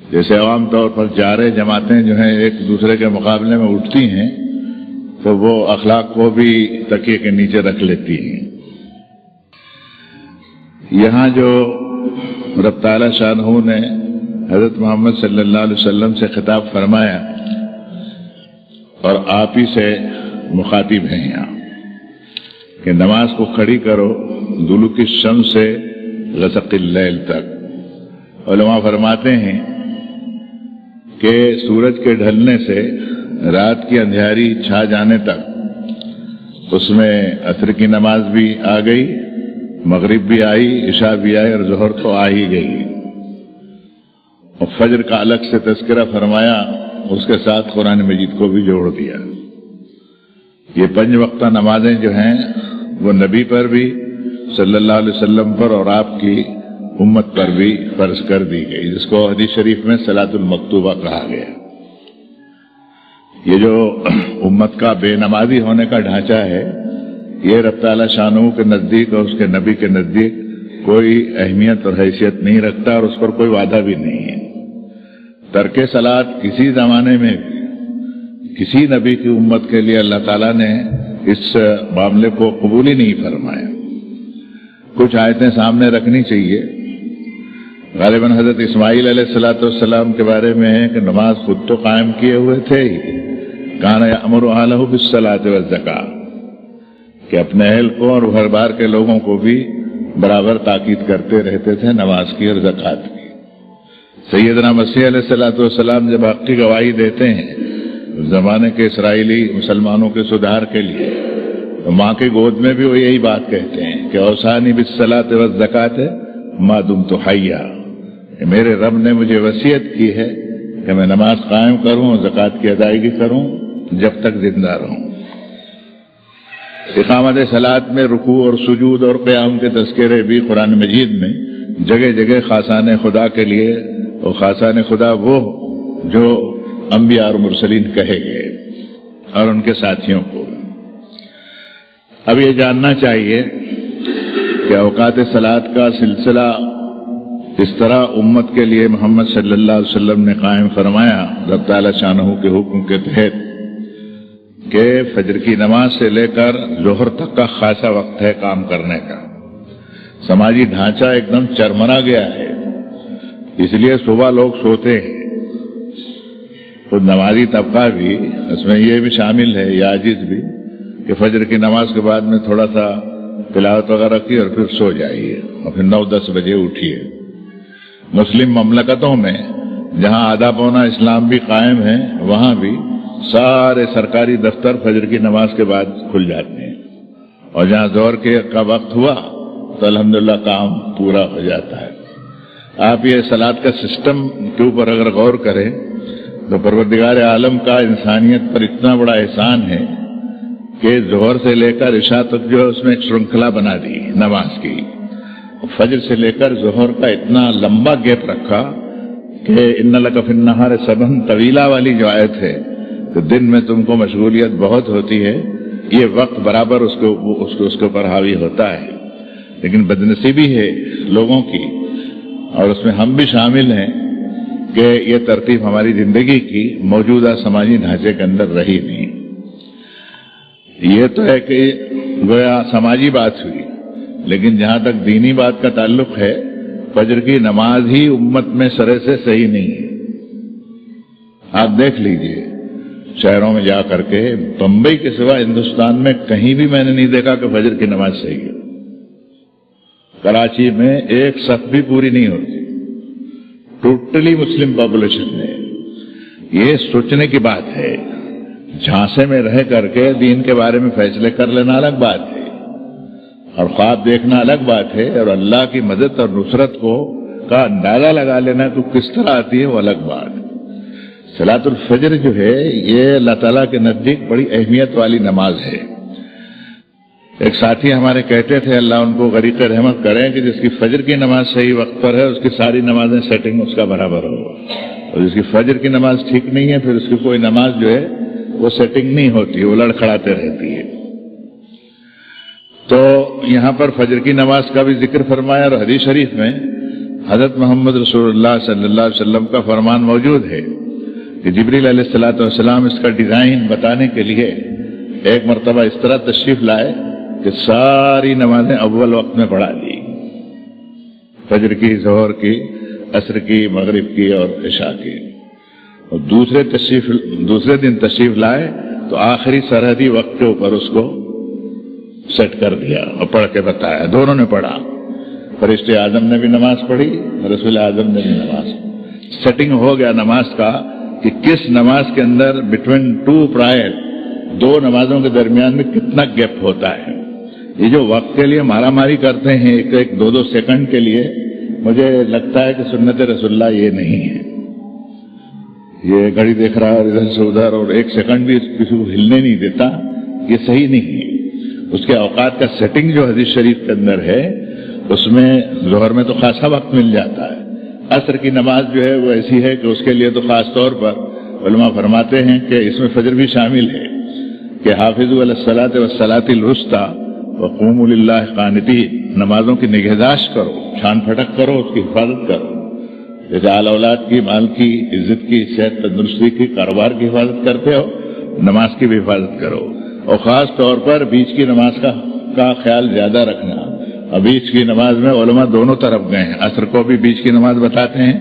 جیسے عام طور پر جارے جماعتیں جو ہیں ایک دوسرے کے مقابلے میں اٹھتی ہیں تو وہ اخلاق کو بھی تکیے کے نیچے رکھ لیتی ہیں۔ یہاں جو رب تعالیٰ شانہ نے حضرت محمد صلی اللہ علیہ وسلم سے خطاب فرمایا اور آپ ہی سے مخاطب ہیں یہاں کہ نماز کو کھڑی کرو دلوک الشمس سے غسق اللیل تک۔ علماء فرماتے ہیں کہ سورج کے ڈھلنے سے رات کی اندھیاری چھا جانے تک اس میں عصر کی نماز بھی آ گئی، مغرب بھی آئی، عشاء بھی آئی اور ظہر تو آ ہی گئی، اور فجر کا الگ سے تذکرہ فرمایا، اس کے ساتھ قرآن مجید کو بھی جوڑ دیا۔ یہ 5 وقتہ نمازیں جو ہیں وہ نبی پر بھی صلی اللہ علیہ وسلم پر اور آپ کی امت پر بھی فرض کر دی گئی، جس کو حدیث شریف میں صلاۃ المکتوبہ کہا گیا۔ یہ جو امت کا بے نمازی ہونے کا ڈھانچہ ہے، یہ رب تعالیٰ شانہ کے نزدیک اور اس کے نبی کے نزدیک کوئی اہمیت اور حیثیت نہیں رکھتا اور اس پر کوئی وعدہ بھی نہیں ہے۔ ترک صلاۃ کسی زمانے میں کسی نبی کی امت کے لیے اللہ تعالیٰ نے اس معاملے کو قبول ہی نہیں فرمایا۔ کچھ آیتیں سامنے رکھنی چاہیے۔ غالباً حضرت اسماعیل علیہ السلام کے بارے میں ہے کہ نماز خود تو قائم کیے ہوئے تھے ہی، کان یأمر اہلہ بالصلاۃ والزکاۃ، کہ اپنے اہل کو اور گھر بار کے لوگوں کو بھی برابر تاکید کرتے رہتے تھے نماز کی اور زکوٰۃ کی۔ سیدنا مسیح علیہ السلام جب حق کی گواہی دیتے ہیں زمانے کے اسرائیلی مسلمانوں کے سدھار کے لیے، تو ماں کی گود میں بھی وہ یہی بات کہتے ہیں کہ اوصانی بالصلاۃ والزکاۃ ما دمت حیا، میرے رب نے مجھے وصیت کی ہے کہ میں نماز قائم کروں اور زکوٰۃ کی ادائیگی کروں جب تک زندہ رہوں۔ اقامت صلاۃ میں رکوع اور سجود اور قیام کے تذکرے بھی قرآن مجید میں جگہ جگہ خاصان خدا کے لیے، اور خاصان خدا وہ جو انبیاء اور مرسلین کہے گئے اور ان کے ساتھیوں کو۔ اب یہ جاننا چاہیے کہ اوقات صلاۃ کا سلسلہ اس طرح امت کے لیے محمد صلی اللہ علیہ وسلم نے قائم فرمایا رب تعالیٰ شانہ کے حکم کے تحت، کہ فجر کی نماز سے لے کر ظہر تک کا خاصا وقت ہے کام کرنے کا۔ سماجی ڈھانچہ ایک دم چرمرا گیا ہے، اس لیے صبح لوگ سوتے ہیں، خود نمازی طبقہ بھی اس میں یہ بھی شامل ہے، یا عاجز بھی، کہ فجر کی نماز کے بعد میں تھوڑا سا تلاوت وغیرہ کی اور پھر سو جائیے اور پھر 9-10 بجے اٹھیے۔ مسلم مملکتوں میں جہاں آدھا پونا اسلام بھی قائم ہے، وہاں بھی سارے سرکاری دفتر فجر کی نماز کے بعد کھل جاتے ہیں، اور جہاں ظہر کا وقت ہوا تو الحمدللہ کام پورا ہو جاتا ہے۔ آپ یہ صلاۃ کا سسٹم کے اوپر اگر غور کریں تو پروردگار عالم کا انسانیت پر اتنا بڑا احسان ہے کہ ظہر سے لے کر عشاء تک جو ہے اس میں ایک شرنکھلا بنا دی نماز کی، فجر سے لے کر ظہر کا اتنا لمبا گیپ رکھا کہ ان لک فی النہار سبحا طویلا والی جو آیت ہے کہ دن میں تم کو مشغولیت بہت ہوتی ہے، یہ وقت برابر اس کے اوپر حاوی ہوتا ہے۔ لیکن بدنصیبی ہے لوگوں کی، اور اس میں ہم بھی شامل ہیں، کہ یہ ترتیب ہماری زندگی کی موجودہ سماجی ڈھانچے کے اندر رہی نہیں۔ یہ تو ہے کہ گویا سماجی بات ہوئی، لیکن جہاں تک دینی بات کا تعلق ہے، فجر کی نماز ہی امت میں سرے سے صحیح نہیں ہے۔ آپ دیکھ لیجئے شہروں میں جا کر کے، بمبئی کے سوا ہندوستان میں کہیں بھی میں نے نہیں دیکھا کہ فجر کی نماز صحیح ہے۔ کراچی میں ایک صف بھی پوری نہیں ہوتی، ٹوٹلی مسلم پاپولیشن ہے۔ یہ سوچنے کی بات ہے، جھانسے میں رہ کر کے دین کے بارے میں فیصلے کر لینا الگ بات ہے، اور خواب دیکھنا الگ بات ہے، اور اللہ کی مدد اور نصرت کا اندازہ لگا لینا تو کس طرح آتی ہے وہ الگ بات ہے۔ صلاۃ الفجر جو ہے یہ اللہ تعالیٰ کے نزدیک بڑی اہمیت والی نماز ہے۔ ایک ساتھی ہمارے کہتے تھے، اللہ ان کو غریق رحمت کریں، کہ جس کی فجر کی نماز صحیح وقت پر ہے اس کی ساری نمازیں سیٹنگ اس کا برابر ہوگا، اور جس کی فجر کی نماز ٹھیک نہیں ہے پھر اس کی کوئی نماز جو ہے وہ سیٹنگ نہیں ہوتی، وہ لڑکھڑاتے رہتی ہے۔ تو یہاں پر فجر کی نماز کا بھی ذکر فرمایا، اور حدیث شریف میں حضرت محمد رسول اللہ صلی اللہ علیہ وسلم کا فرمان موجود ہے کہ جبریل علیہ الصلوۃ والسلام اس کا ڈیزائن بتانے کے لیے ایک مرتبہ اس طرح تشریف لائے کہ ساری نمازیں اول وقت میں پڑھا لی، فجر کی، ظہر کی، عصر کی، مغرب کی اور عشاء کی، اور دوسرے دن تشریف لائے تو آخری سرحدی وقت کے اوپر اس کو سیٹ کر دیا اور پڑھ کے بتایا۔ دونوں نے پڑھا، فرشتے اعظم نے بھی نماز پڑھی، رسول اعظم نے بھی نماز پڑھی۔ سیٹنگ ہو گیا نماز کا کہ کس نماز کے اندر بٹوین ٹو پرائر، دو نمازوں کے درمیان میں کتنا گیپ ہوتا ہے۔ یہ جو وقت کے لیے مارا ماری کرتے ہیں ایک دو سیکنڈ کے لیے، مجھے لگتا ہے کہ سنت رسول اللہ یہ نہیں ہے۔ یہ گھڑی دیکھ رہا ہے ادھر سے ادھر اور ایک سیکنڈ بھی کسی کو ہلنے نہیں دیتا، یہ صحیح نہیں ہے۔ اس کے اوقات کا سیٹنگ جو حدیث شریف کے اندر ہے اس میں ظہر میں تو خاصا وقت مل جاتا ہے، عصر کی نماز جو ہے وہ ایسی ہے کہ اس کے لیے تو خاص طور پر علماء فرماتے ہیں کہ اس میں فجر بھی شامل ہے کہ حافظوا علی الصلاۃ والصلاۃ الوسطی وقوموا للہ قانتین، نمازوں کی نگہداشت کرو، چھان پھٹک کرو، اس کی حفاظت کرو، جیسے آل اولاد کی، مال کی، عزت کی، صحت تندرستی کی، کاروبار کی حفاظت کرتے ہو، نماز کی بھی حفاظت کرو، اور خاص طور پر بیچ کی نماز کا خیال زیادہ رکھنا۔ اور بیچ کی نماز میں علماء دونوں طرف گئے ہیں، عصر کو بھی بیچ کی نماز بتاتے ہیں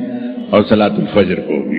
اور صلاۃ الفجر کو بھی۔